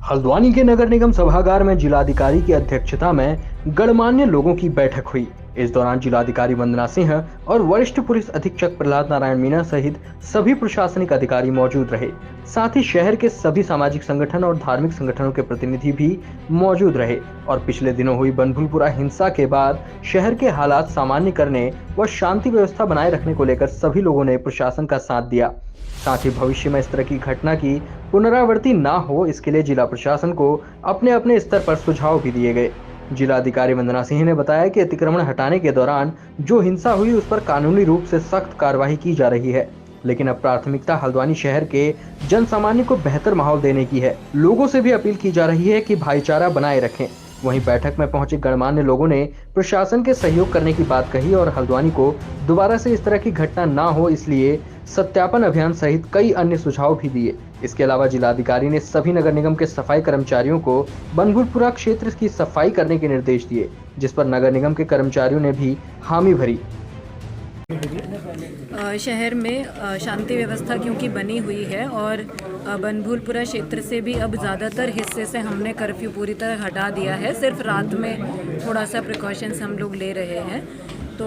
हल्द्वानी के नगर निगम सभागार में जिलाधिकारी की अध्यक्षता में गणमान्य लोगों की बैठक हुई। इस दौरान जिलाधिकारी वंदना सिंह और वरिष्ठ पुलिस अधीक्षक प्रहलाद नारायण मीणा सहित सभी प्रशासनिक अधिकारी मौजूद रहे। साथ ही शहर के सभी सामाजिक संगठन और धार्मिक संगठनों के प्रतिनिधि भी मौजूद रहे और पिछले दिनों हुई बनभूलपुरा हिंसा के बाद शहर के हालात सामान्य करने व शांति व्यवस्था बनाए रखने को लेकर सभी लोगों ने प्रशासन का साथ दिया। साथ ही भविष्य में इस तरह की घटना की पुनरावृत्ति ना हो, इसके लिए जिला प्रशासन को अपने अपने स्तर पर सुझाव भी दिए गए। जिलाधिकारी वंदना सिंह ने बताया कि अतिक्रमण हटाने के दौरान जो हिंसा हुई उस पर कानूनी रूप से सख्त कार्रवाई की जा रही है, लेकिन अब प्राथमिकता हल्द्वानी शहर के जन सामान्य को बेहतर माहौल देने की है। लोगों से भी अपील की जा रही है कि भाईचारा बनाए रखें। वहीं बैठक में पहुंचे गणमान्य लोगों ने प्रशासन के सहयोग करने की बात कही और हल्द्वानी को दोबारा से इस तरह की घटना ना हो, इसलिए सत्यापन अभियान सहित कई अन्य सुझाव भी दिए। इसके अलावा जिलाधिकारी ने सभी नगर निगम के सफाई कर्मचारियों को बनभूलपुरा क्षेत्र की सफाई करने के निर्देश दिए, जिस पर नगर निगम के कर्मचारियों ने भी हामी भरी। शहर में शांति व्यवस्था क्योंकि बनी हुई है और बनभूलपुरा क्षेत्र से भी अब ज़्यादातर हिस्से से हमने कर्फ्यू पूरी तरह हटा दिया है। सिर्फ रात में थोड़ा सा प्रिकॉशंस हम लोग ले रहे हैं, तो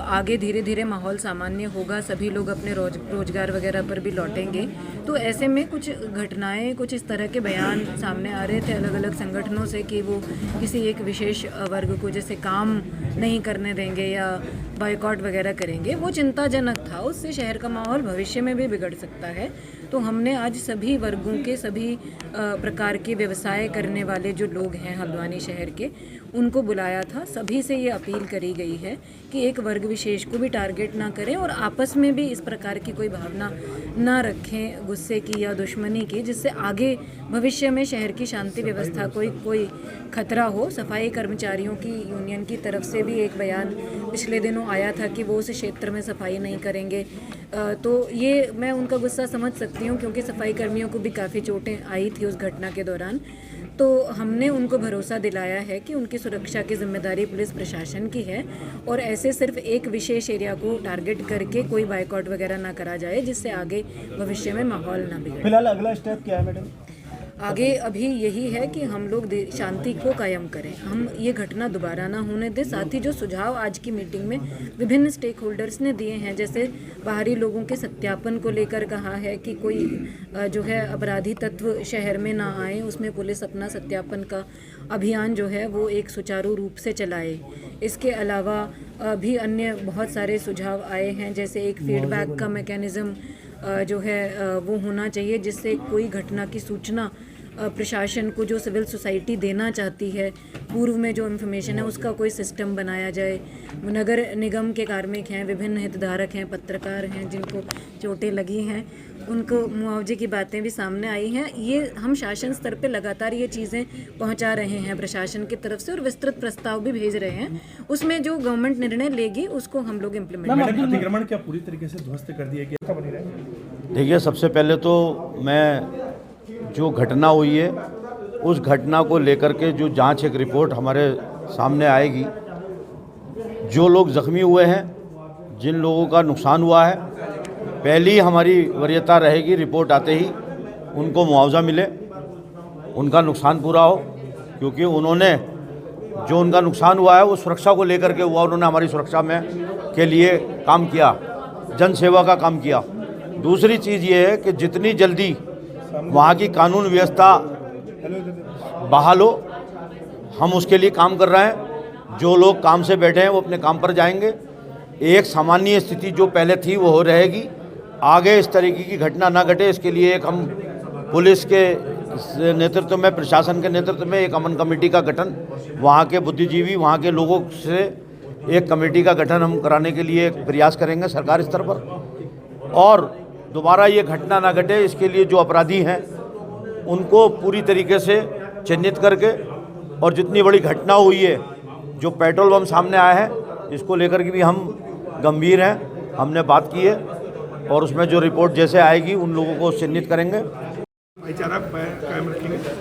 आगे धीरे धीरे माहौल सामान्य होगा, सभी लोग अपने रोजगार वगैरह पर भी लौटेंगे। तो ऐसे में कुछ घटनाएं, कुछ इस तरह के बयान सामने आ रहे थे अलग अलग संगठनों से कि वो किसी एक विशेष वर्ग को जैसे काम नहीं करने देंगे या बायकॉट वगैरह करेंगे, वो चिंताजनक था। उससे शहर का माहौल भविष्य में भी बिगड़ सकता है। तो हमने आज सभी वर्गों के, सभी प्रकार के व्यवसाय करने वाले जो लोग हैं हल्द्वानी शहर के, उनको बुलाया था। सभी से ये अपील करी गई है कि एक वर्ग विशेष को भी टारगेट ना करें और आपस में भी इस प्रकार की कोई भावना ना रखें गुस्से की या दुश्मनी की, जिससे आगे भविष्य में शहर की शांति व्यवस्था कोई खतरा हो। सफाई कर्मचारियों की यूनियन की तरफ से भी एक बयान पिछले दिनों आया था कि वो उस क्षेत्र में सफाई नहीं करेंगे। तो ये मैं उनका गुस्सा समझ सकती हूँ, क्योंकि सफाई कर्मियों को भी काफ़ी चोटें आई थी उस घटना के दौरान। तो हमने उनको भरोसा दिलाया है कि उनकी सुरक्षा की जिम्मेदारी पुलिस प्रशासन की है और ऐसे सिर्फ एक विशेष एरिया को टारगेट करके कोई बायकॉट वगैरह ना करा जाए, जिससे आगे भविष्य में माहौल ना बिगड़े। फिलहाल अगला स्टेप क्या है मैडम? आगे अभी यही है कि हम लोग शांति को कायम करें, हम ये घटना दोबारा ना होने दें। साथ ही जो सुझाव आज की मीटिंग में विभिन्न स्टेक होल्डर्स ने दिए हैं, जैसे बाहरी लोगों के सत्यापन को लेकर कहा है कि कोई जो है अपराधी तत्व शहर में ना आए, उसमें पुलिस अपना सत्यापन का अभियान जो है वो एक सुचारू रूप से चलाए। इसके अलावा भी अन्य बहुत सारे सुझाव आए हैं, जैसे एक फीडबैक का मैकेनिज़्म जो है वो होना चाहिए, जिससे कोई घटना की सूचना प्रशासन को जो सिविल सोसाइटी देना चाहती है, पूर्व में जो इन्फॉर्मेशन है उसका कोई सिस्टम बनाया जाए। नगर निगम के कार्मिक हैं, विभिन्न हितधारक हैं, पत्रकार हैं जिनको चोटें लगी हैं, उनको मुआवजे की बातें भी सामने आई हैं। ये हम शासन स्तर पे लगातार ये चीज़ें पहुंचा रहे हैं प्रशासन की तरफ से और विस्तृत प्रस्ताव भी भेज रहे हैं। उसमें जो गवर्नमेंट निर्णय लेगी उसको हम लोग इम्प्लीमेंट करेंगे। अतिक्रमण क्या पूरी तरीके से ध्वस्त कर दिया गया? देखिए, सबसे पहले तो मैं जो घटना हुई है उस घटना को लेकर के जो जांच एक रिपोर्ट हमारे सामने आएगी, जो लोग ज़ख्मी हुए हैं, जिन लोगों का नुकसान हुआ है, पहली हमारी वरीयता रहेगी रिपोर्ट आते ही उनको मुआवजा मिले, उनका नुकसान पूरा हो, क्योंकि उन्होंने जो उनका नुकसान हुआ है वो सुरक्षा को लेकर के हुआ। उन्होंने हमारी सुरक्षा में के लिए काम किया, जन सेवा का काम किया। दूसरी चीज़ ये है कि जितनी जल्दी वहाँ की कानून व्यवस्था बहाल हो, हम उसके लिए काम कर रहे हैं। जो लोग काम से बैठे हैं वो अपने काम पर जाएंगे। एक सामान्य स्थिति जो पहले थी वो हो रहेगी। आगे इस तरीके की घटना ना घटे, इसके लिए एक हम पुलिस के नेतृत्व में, प्रशासन के नेतृत्व में एक अमन कमेटी का गठन, वहाँ के बुद्धिजीवी, वहाँ के लोगों से एक कमेटी का गठन हम कराने के लिए प्रयास करेंगे सरकार स्तर पर। और दोबारा ये घटना ना घटे, इसके लिए जो अपराधी हैं उनको पूरी तरीके से चिन्हित करके, और जितनी बड़ी घटना हुई है, जो पेट्रोल बम सामने आया है, इसको लेकर के भी हम गंभीर हैं। हमने बात की है और उसमें जो रिपोर्ट जैसे आएगी उन लोगों को चिन्हित करेंगे।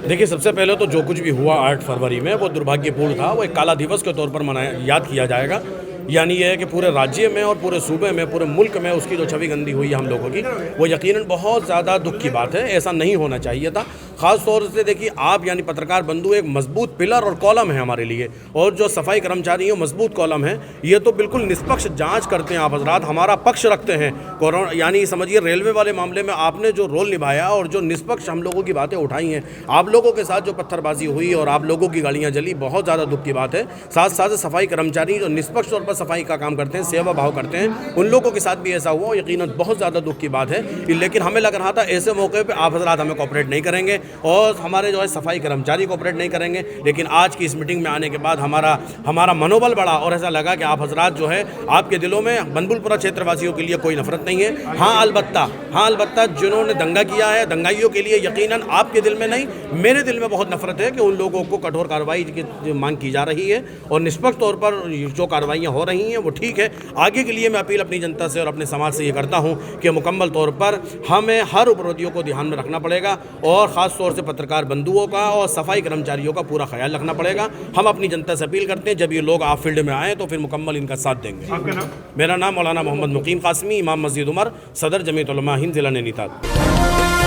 देखिए, सबसे पहले तो जो कुछ भी हुआ 8 फरवरी में वो दुर्भाग्यपूर्ण था। वो एक काला दिवस के तौर पर याद किया जाएगा। यानी यह है कि पूरे राज्य में और पूरे सूबे में, पूरे मुल्क में उसकी जो छवि गंदी हुई है हम लोगों की, वो यकीनन बहुत ज़्यादा दुख की बात है। ऐसा नहीं होना चाहिए था। ख़ास तौर से देखिए आप यानी पत्रकार बंधु एक मजबूत पिलर और कॉलम है हमारे लिए, और जो सफाई कर्मचारी हैं मजबूत कॉलम है। ये तो बिल्कुल निष्पक्ष जांच करते हैं आप हजरात, हमारा पक्ष रखते हैं। कोरोना यानी समझिए रेलवे वाले मामले में आपने जो रोल निभाया और जो निष्पक्ष हम लोगों की बातें उठाई हैं, आप लोगों के साथ जो पत्थरबाजी हुई और आप लोगों की गाड़ियाँ जली, बहुत ज़्यादा दुख की बात है। साथ साथ सफाई कर्मचारी जो निष्पक्ष तौर पर सफाई का काम करते हैं, सेवा भाव करते हैं, उन लोगों के साथ भी ऐसा हुआ, यकीनन बहुत ज़्यादा दुख की बात है। लेकिन हमें लग रहा था ऐसे मौके पे आप हजरात हमें कोऑपरेट नहीं करेंगे और हमारे जो है सफाई कर्मचारी कोऑपरेट नहीं करेंगे। लेकिन आज की इस मीटिंग में आने के बाद हमारा मनोबल बढ़ा और ऐसा लगा कि आप हजरात जो है आपके दिलों में बनभूलपुरा क्षेत्रवासियों के लिए कोई नफरत नहीं है। हाँ अलबत्ता जिन्होंने दंगा किया है, दंगाइयों के लिए यकीनन आपके दिल में नहीं, मेरे दिल में बहुत नफरत है कि उन लोगों को कठोर कार्रवाई की मांग की जा रही है और निष्पक्ष तौर पर जो कार्रवाइयाँ हो रही हैं वो ठीक है। आगे के लिए मैं अपील अपनी जनता से और अपने समाज से ये करता हूँ कि मुकम्मल तौर पर हमें हर उपरोधियों को ध्यान में रखना पड़ेगा और ख़ास तौर से पत्रकार बंधुओं का और सफाई कर्मचारियों का पूरा ख्याल रखना पड़ेगा। हम अपनी जनता से अपील करते हैं जब ये लोग आप फील्ड में आएँ तो फिर मुकम्मल इनका साथ देंगे। आपका नाम? मेरा नाम मौलाना मोहम्मद मुकीम कासमी, इमाम मस्जिद उमर, सदर जमीयत उलमा हिंद, ज़िला नैनीताल।